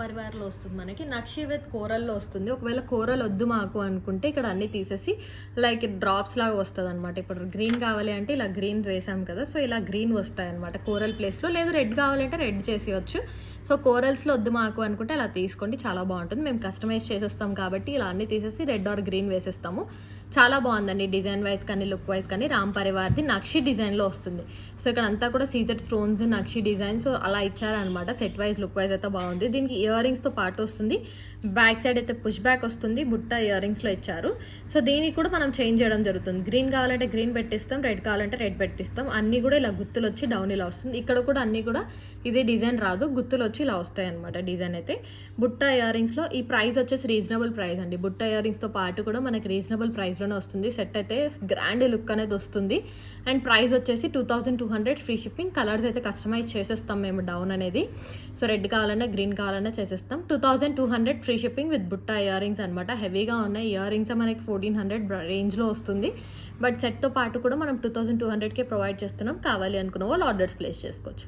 పరివార్లో వస్తుంది మనకి. నక్షి విత్ కోరల్లో వస్తుంది. ఒకవేళ కోరల్ వద్దు మాకు అనుకుంటే ఇక్కడ అన్నీ తీసేసి లైక్ డ్రాప్స్ లాగా వస్తుంది అనమాట. ఇప్పుడు గ్రీన్ కావాలి అంటే ఇలా గ్రీన్ వేసాం కదా, సో ఇలా గ్రీన్ వస్తాయి అనమాట కోరల్ ప్లేస్లో. లేదు రెడ్ కావాలంటే రెడ్ చేసేయచ్చు. సో కోరల్స్లో వద్దు మాకు అనుకుంటే అలా తీసుకోండి, చాలా బాగుంటుంది. మేము కస్టమైజ్ చేసేస్తాం కాబట్టి ఇలా అన్నీ తీసేసి రెడ్ ఆర్ గ్రీన్ వేసేస్తాము. చాలా బాగుందండి డిజైన్ వైజ్ కానీ లుక్ వైజ్ కానీ. రామ్ పరివార్ది నక్షి డిజైన్లో వస్తుంది. సో ఇక్కడ అంతా కూడా సీజెడ్ స్టోన్స్ నక్షి డిజైన్, సో అలా ఇచ్చారనమాట. సెట్ వైజ్ లుక్ వైజ్ అయితే బాగుంది. దీనికి ఇయర్ రింగ్స్తో పాటు వస్తుంది. బ్యాక్ సైడ్ అయితే పుష్ బ్యాక్ వస్తుంది, బుట్ట ఇయర్ రింగ్స్లో ఇచ్చారు. సో దీనికి కూడా మనం చేంజ్ చేయడం జరుగుతుంది. గ్రీన్ కావాలంటే గ్రీన్ పెట్టిస్తాం, రెడ్ కావాలంటే రెడ్ పెట్టిస్తాం. అన్నీ కూడా ఇలా గుత్తులు వచ్చి డౌన్ ఇలా వస్తుంది. ఇక్కడ కూడా అన్నీ కూడా ఇదే డిజైన్ రాదు, గుత్తులు వచ్చి ఇలా వస్తాయి అనమాట డిజైన్ అయితే. బుట్ట ఇయర్ రింగ్స్లో ఈ ప్రైస్ వచ్చేసి రీజనబుల్ ప్రైస్ అండి. బుట్ట ఇయర్ రింగ్స్తో పాటు కూడా మనకి రీజనబుల్ ప్రైస్లోనే వస్తుంది. సెట్ అయితే గ్రాండ్ లుక్ అనేది వస్తుంది. అండ్ ప్రైస్ వచ్చేసి 2200 ఫ్రీ షిప్పింగ్. కలర్స్ అయితే కస్టమైజ్ చేసేస్తాం మేము డౌన్ అనేది. సో రెడ్ కావాలన్నా గ్రీన్ కావాలన్నా చేసేస్తాం. 2200 ఫ్రీ షిప్పింగ్ విత్ బుట్ట ఇయర్ రింగ్స్ అనమాట. హెవీగా ఉన్నాయి ఇయర్ రింగ్స్, మనకి 1400 రేంజ్లో వస్తుంది. బట్ సెట్తో పాటు కూడా మనం 2200కే ప్రొవైడ్ చేస్తున్నాం. కావాలి అనుకున్న వాళ్ళు ఆర్డర్స్ ప్లేస్ చేసుకోవచ్చు.